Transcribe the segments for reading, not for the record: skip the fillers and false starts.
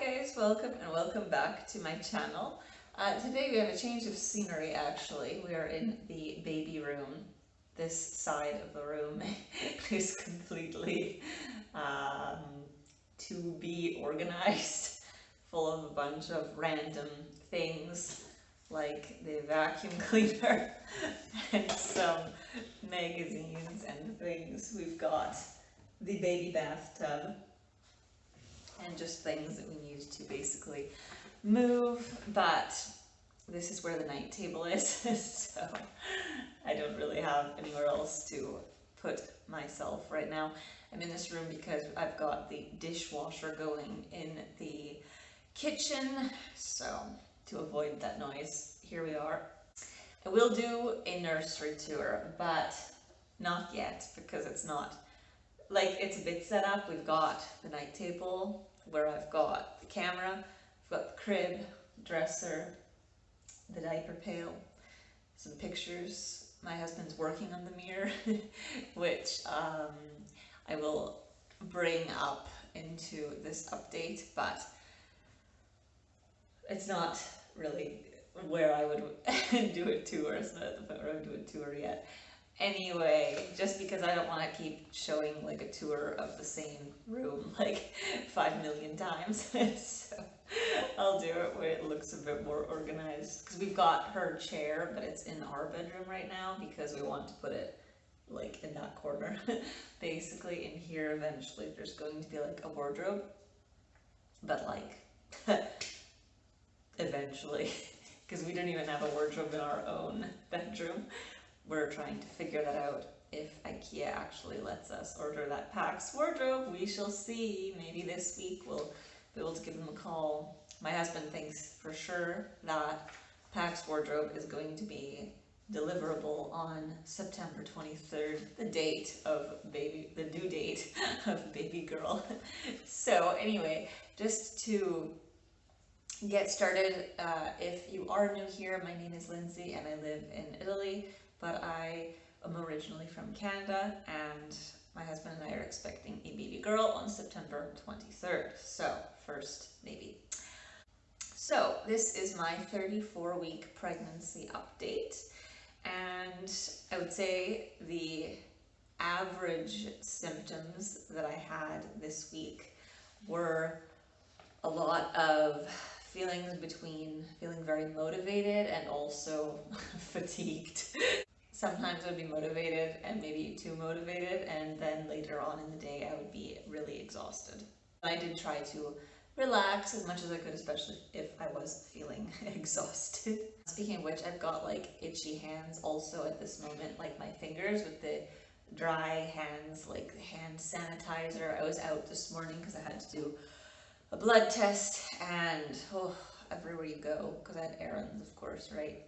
guys, welcome and welcome back to my channel. Today we have a change of scenery actually. We are in the baby room. This side of the room is completely um, to be organized, full of a bunch of random things like the vacuum cleaner and some magazines and things. We've got the baby bathtub and just things that we need to basically move, but this is where the night table is, so I don't really have anywhere else to put myself right now. I'm in this room because I've got the dishwasher going in the kitchen, so to avoid that noise, here we are. I will do a nursery tour, but not yet because it's not like it's a bit set up. We've got the night table where I've got the camera, I've got the crib, dresser, the diaper pail, some pictures. My husband's working on the mirror, which I will bring up into this update, but it's not really where I would do a tour. It's not at the point where I would do a tour yet. Anyway, just because I don't want to keep showing like a tour of the same room like 5 million times, so I'll do it where it looks a bit more organized. Because we've got her chair, but it's in our bedroom right now because we want to put it like in that corner. Basically in here eventually there's going to be like a wardrobe, but like eventually, because we don't even have a wardrobe in our own bedroom. We're trying to figure that out. If IKEA actually lets us order that PAX wardrobe, we shall see. Maybe this week we'll be able to give them a call. My husband thinks for sure that PAX wardrobe is going to be deliverable on September 23rd, the due date of baby girl. So anyway, just to get started, if you are new here, my name is Lindsay and I live in Italy. But I am originally from Canada, and my husband and I are expecting a baby girl on September 23rd, so first baby. So this is my 34-week pregnancy update, and I would say the average symptoms that I had this week were a lot of feelings between feeling very motivated and also fatigued. Sometimes I would be motivated and maybe too motivated, and then later on in the day I would be really exhausted. I did try to relax as much as I could, especially if I was feeling exhausted. Speaking of which, I've got like itchy hands also at this moment, like my fingers with the dry hands, like the hand sanitizer. I was out this morning because I had to do a blood test, and everywhere you go, because I had errands of course, right?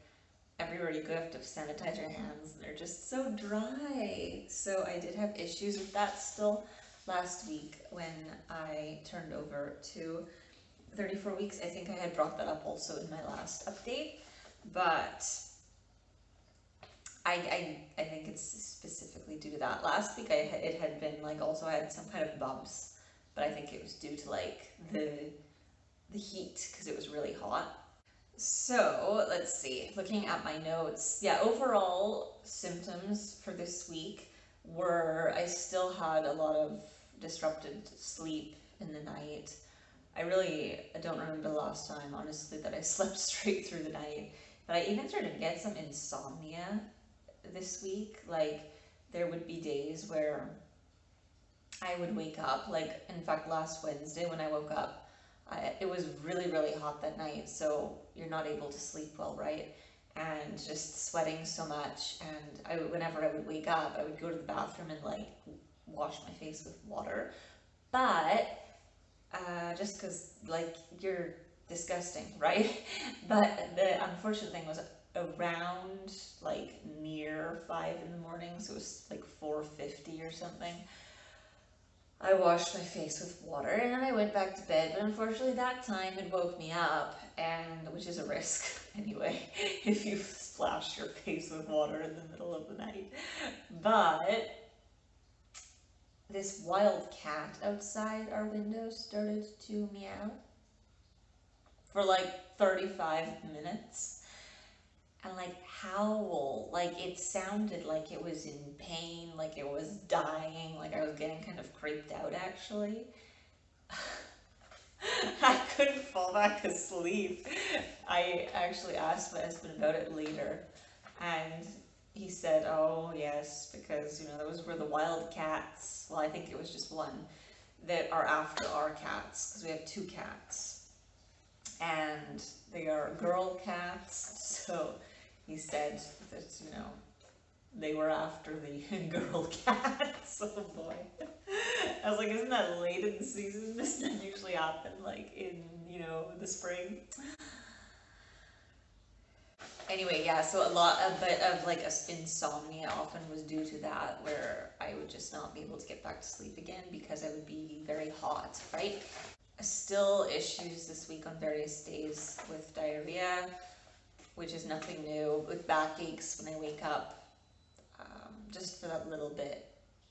Everywhere you go, you have to sanitize your hands. They're just so dry. So I did have issues with that still last week when I turned over to 34 weeks. I think I had brought that up also in my last update, but I think it's specifically due to that. Last week it had been like, also I had some kind of bumps, but I think it was due to like the heat because it was really hot. So let's see, looking at my notes, yeah, overall symptoms for this week were I still had a lot of disrupted sleep in the night. I don't remember the last time, honestly, that I slept straight through the night, but I even started to get some insomnia this week. Like there would be days where I would wake up, like in fact last Wednesday when I woke up, it was really, really hot that night, so you're not able to sleep well, right? And just sweating so much, and whenever I would wake up, I would go to the bathroom and like wash my face with water, but just because like you're disgusting, right? But the unfortunate thing was around like near 5 in the morning, so it was like 4:50 or something. I washed my face with water and then I went back to bed, but unfortunately that time it woke me up, and which is a risk anyway if you splash your face with water in the middle of the night. But this wild cat outside our window started to meow, for like 35 minutes and like howl. Like it sounded like it was in pain, like it was dying, like I was getting kind of creeped out actually. I couldn't fall back asleep. I actually asked my husband about it later, and he said, "Oh yes, because you know those were the wild cats." Well, I think it was just one that are after our cats because we have two cats, and they are girl cats. So he said that they were after the girl cats. Oh boy. I was like, isn't that late in the season? Doesn't that usually happen like in, the spring? Anyway, yeah, so a bit of like insomnia often was due to that, where I would just not be able to get back to sleep again because I would be very hot, right? Still issues this week on various days with diarrhea, which is nothing new, with backaches when I wake up, just for that little bit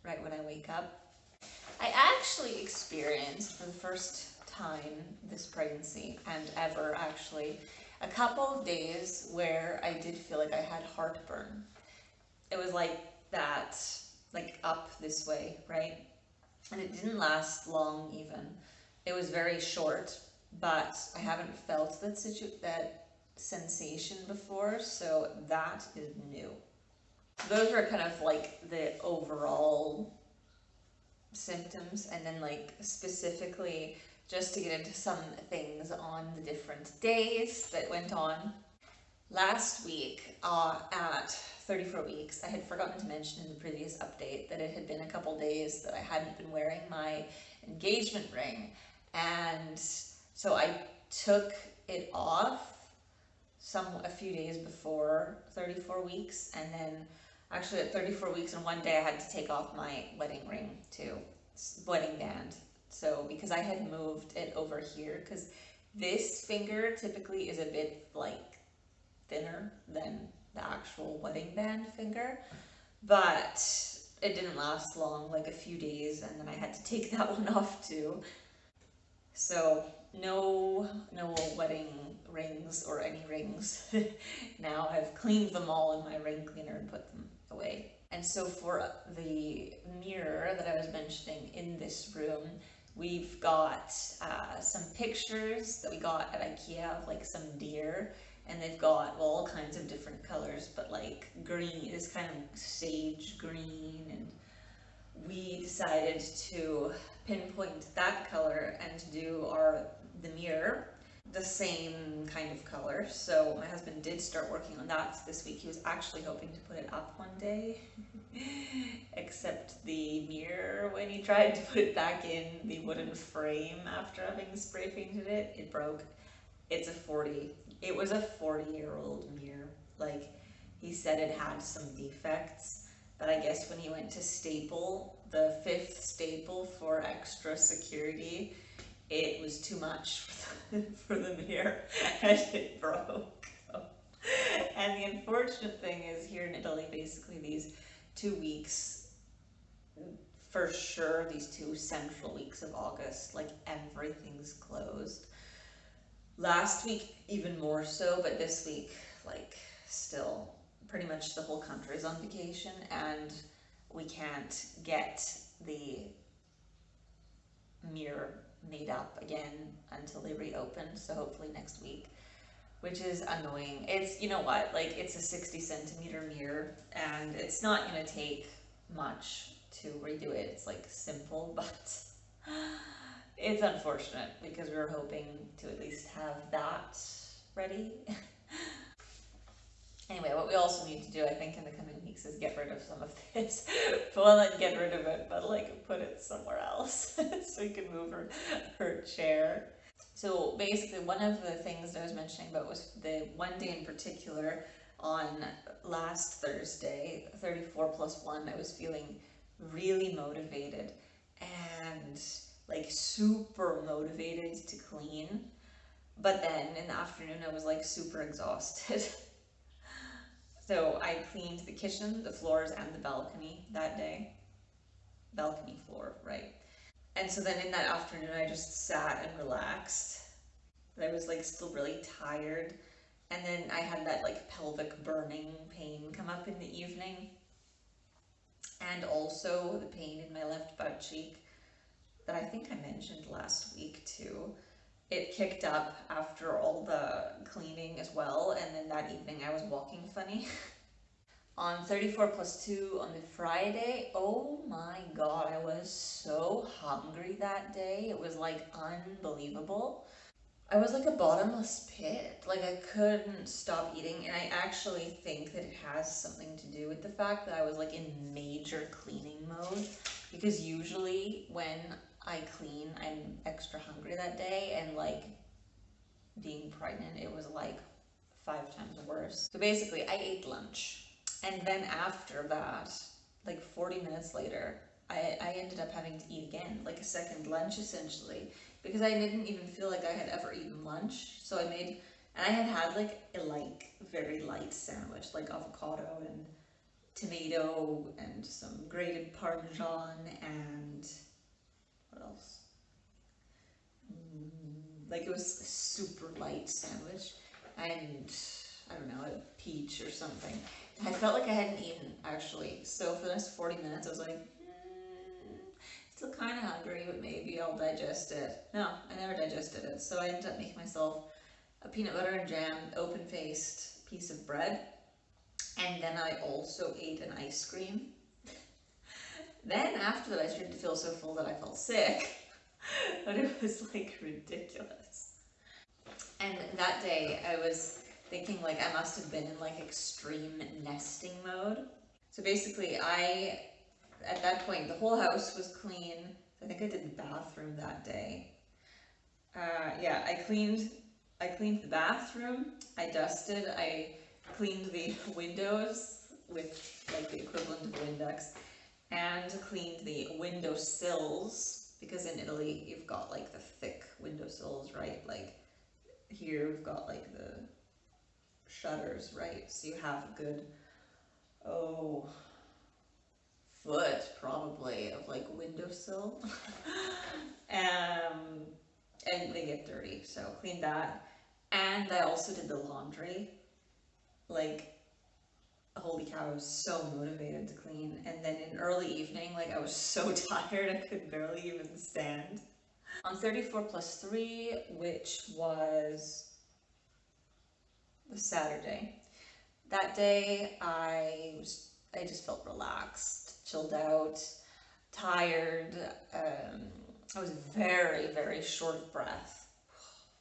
right when I wake up. I actually experienced for the first time this pregnancy, and ever actually, a couple of days where I did feel like I had heartburn. It was like that, like up this way, right? And it didn't last long even. It was very short, but I haven't felt that sensation before, so that is new. Those are kind of like the overall symptoms, and then like specifically just to get into some things on the different days that went on. Last week at 34 weeks, I had forgotten to mention in the previous update that it had been a couple days that I hadn't been wearing my engagement ring, and so I took it off a few days before 34 weeks, and then actually at 34 weeks and one day I had to take off my wedding ring too, wedding band. So because I had moved it over here, because this finger typically is a bit like thinner than the actual wedding band finger, but it didn't last long, like a few days, and then I had to take that one off too. So no wedding rings or any rings. Now I've cleaned them all in my ring cleaner and put them away. And so for the mirror that I was mentioning in this room, we've got some pictures that we got at IKEA of like some deer, and they've got all kinds of different colors, but like green, this kind of sage green, and we decided to pinpoint that color and to do the mirror the same kind of color. So my husband did start working on that this week. He was actually hoping to put it up one day, except the mirror, when he tried to put it back in the wooden frame after having spray painted it, it broke. It was a 40-year-old mirror. Like, he said it had some defects, but I guess when he went to staple, the 5th staple for extra security, it was too much for the mirror, and it broke. And the unfortunate thing is, here in Italy, basically these 2 weeks, for sure, these 2 central weeks of August, like everything's closed. Last week even more so, but this week, like, still pretty much the whole country is on vacation, and we can't get the mirror made up again until they reopen, so hopefully next week, which is annoying. It's, you know what, like, it's a 60-centimeter mirror, and it's not gonna take much to redo it. It's like simple, but it's unfortunate because we were hoping to at least have that ready. Anyway, what we also need to do, I think, in the coming weeks is get rid of some of this. Well, not get rid of it, but like put it somewhere else so we can move her chair. So basically, one of the things that I was mentioning about was the one day in particular on last Thursday, 34 plus 1, I was feeling really motivated and like super motivated to clean. But then in the afternoon, I was like super exhausted. So I cleaned the kitchen, the floors, and the balcony that day. Balcony floor, right? And so then in that afternoon, I just sat and relaxed. but I was like still really tired. And then I had that like pelvic burning pain come up in the evening, and also the pain in my left butt cheek that I think I mentioned last week too. It kicked up after all the cleaning as well, and then that evening I was walking funny. On 34 plus 2 on the Friday, oh my god, I was so hungry that day. It was like unbelievable. I was like a bottomless pit. Like I couldn't stop eating, and I actually think that it has something to do with the fact that I was like in major cleaning mode, because usually when I clean, I'm extra hungry that day, and like being pregnant, it was like 5 times worse. So basically, I ate lunch, and then after that, like 40 minutes later, I ended up having to eat again, like a second lunch essentially, because I didn't even feel like I had ever eaten lunch. So I made, and I had had like a very light sandwich, like avocado and tomato and some grated parmesan and what else? Like it was a super light sandwich, and I don't know, a peach or something. I felt like I hadn't eaten actually. So for the next 40 minutes, I was like, still kind of hungry, but maybe I'll digest it. No, I never digested it. So I ended up making myself a peanut butter and jam, open-faced piece of bread. And then I also ate an ice cream. Then after that, I started to feel so full that I felt sick. But it was like ridiculous. And that day I was thinking like I must have been in like extreme nesting mode. So basically at that point, the whole house was clean. I think I did the bathroom that day. Yeah, I cleaned the bathroom, I dusted, I cleaned the windows with like the equivalent of Windex, and cleaned the window sills, because in Italy you've got like the thick window sills, right? Like here we've got like the shutters, right? So you have a good, oh, foot probably of like windowsill. um, and they get dirty, so clean that. And I also did the laundry. Like, holy cow, I was so motivated to clean. And then in early evening, like I was so tired I could barely even stand. On 34 plus 3, which was the Saturday, that day I just felt relaxed, chilled out, tired. I was very, very short of breath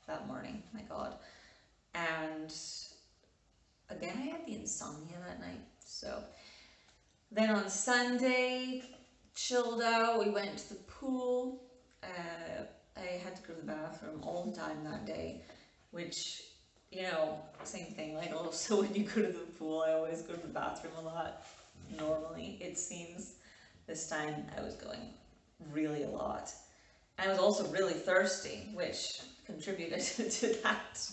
that morning, my God. And again, I had the insomnia that night. So then on Sunday, chilled out, we went to the pool. I had to go to the bathroom all the time that day, which, you know, same thing. Like also when you go to the pool, I always go to the bathroom a lot. Normally, it seems. This time I was going really a lot. I was also really thirsty, which contributed to that.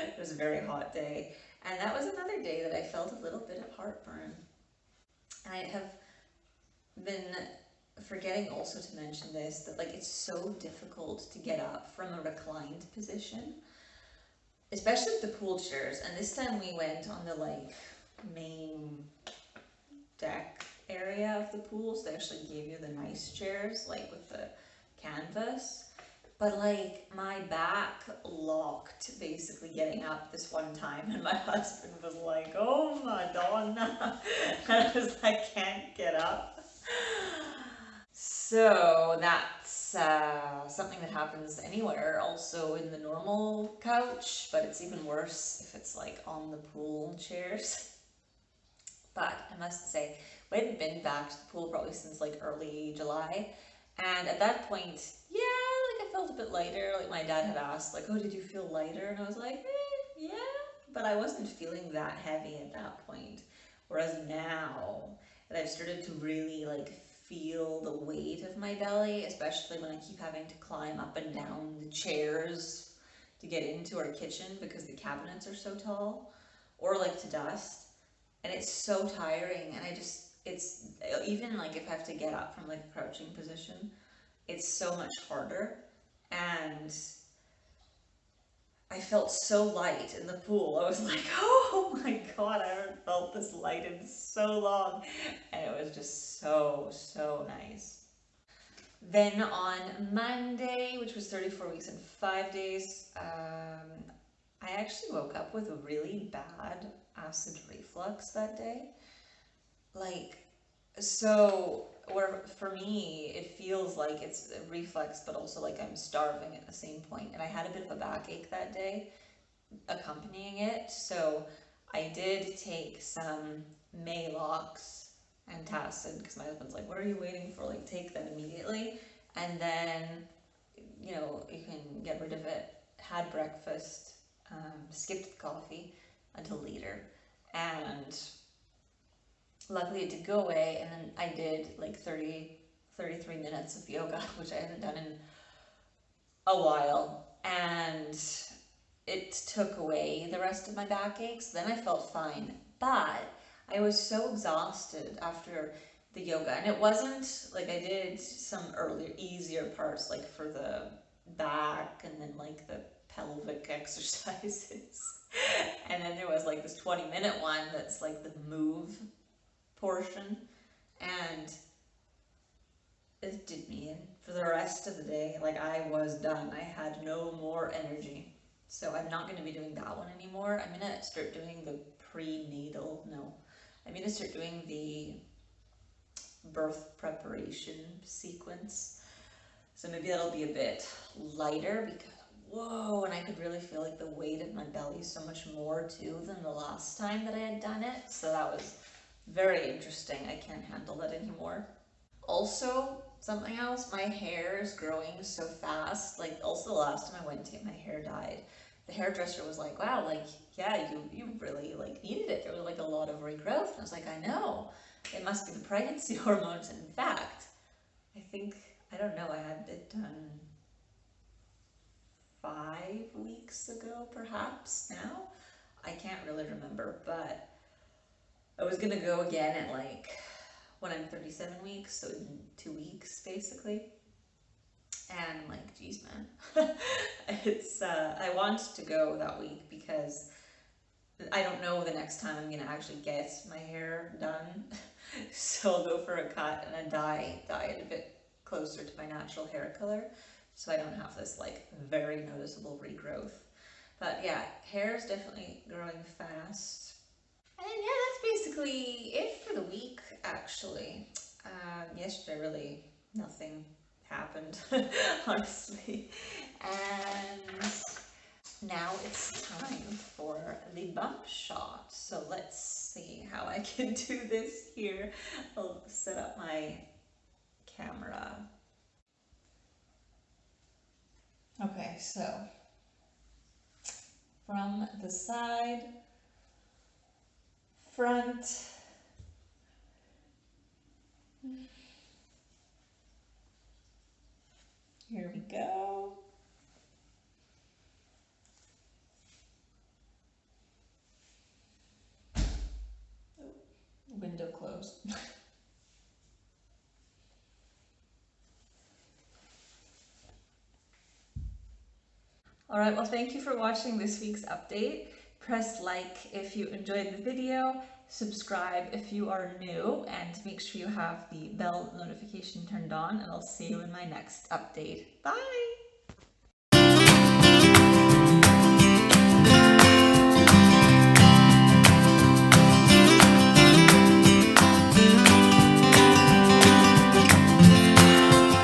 It was a very hot day. And that was another day that I felt a little bit of heartburn. And I have been forgetting also to mention this, that like it's so difficult to get up from a reclined position, especially with the pool chairs. And this time we went on the like main deck area of the pool, so they actually gave you the nice chairs, like with the canvas. But like my back locked basically getting up this one time, and my husband was like, "Oh Madonna," and I was like, "I can't get up." So that's something that happens anywhere, also in the normal couch, but it's even worse if it's like on the pool chairs. But I must say, we hadn't been back to the pool probably since like early July. And at that point, yeah, like I felt a bit lighter. Like my dad had asked, like, "Oh, did you feel lighter?" And I was like, yeah. But I wasn't feeling that heavy at that point. Whereas now that I've started to really like feel the weight of my belly, especially when I keep having to climb up and down the chairs to get into our kitchen because the cabinets are so tall, or like to dust. And it's so tiring, and it's, even like if I have to get up from like a crouching position, it's so much harder. And felt so light in the pool. I was like, oh my God, I haven't felt this light in so long. And it was just so, so nice. Then on Monday, which was 34 weeks and 5 days, I actually woke up with a really bad acid reflux that day. Like, so, where for me, it feels like it's a reflex, but also like I'm starving at the same point. And I had a bit of a backache that day accompanying it. So I did take some Maalox antacid because my husband's like, what are you waiting for? Like, take them immediately. And then, you know, you can get rid of it. Had breakfast, skipped the coffee until later. And luckily it did go away. And then I did like 33 minutes of yoga, which I hadn't done in a while. And it took away the rest of my backaches. Then I felt fine. But I was so exhausted after the yoga. And it wasn't like I did some earlier, easier parts, like for the back and then like the pelvic exercises. And then there was like this 20-minute one that's like the move portion. And it did me in for the rest of the day. Like, I was done. I had no more energy. So I'm not going to be doing that one anymore. I'm going to start doing the prenatal, no. I'm going to start doing the birth preparation sequence. So maybe that'll be a bit lighter because, whoa, and I could really feel like the weight of my belly so much more too than the last time that I had done it. So that was very interesting. I can't handle that anymore. Also, something else, my hair is growing so fast. Like, also the last time I went to get my hair dyed, the hairdresser was like, wow, like, yeah, you really like needed it. There was like a lot of regrowth. And I was like, I know, it must be the pregnancy hormones. And in fact, I think, I don't know, I had it done 5 weeks ago, perhaps now. I can't really remember, but I was gonna go again at like, when I'm 37 weeks, so in 2 weeks basically. And I'm like, geez, man, it's, I want to go that week because I don't know the next time I'm gonna actually get my hair done. So I'll go for a cut and a dye it a bit closer to my natural hair color, so I don't have this like very noticeable regrowth. But yeah, hair is definitely growing fast. And then, yeah, that's basically it for the week, actually. Yesterday, really, nothing happened, honestly. And now it's time for the bump shot. So let's see how I can do this here. I'll set up my camera. Okay, so from the side, front, here we go. Oh, window closed. All right, well, thank you for watching this week's update. Press like if you enjoyed the video, subscribe if you are new, and make sure you have the bell notification turned on, and I'll see you in my next update. Bye!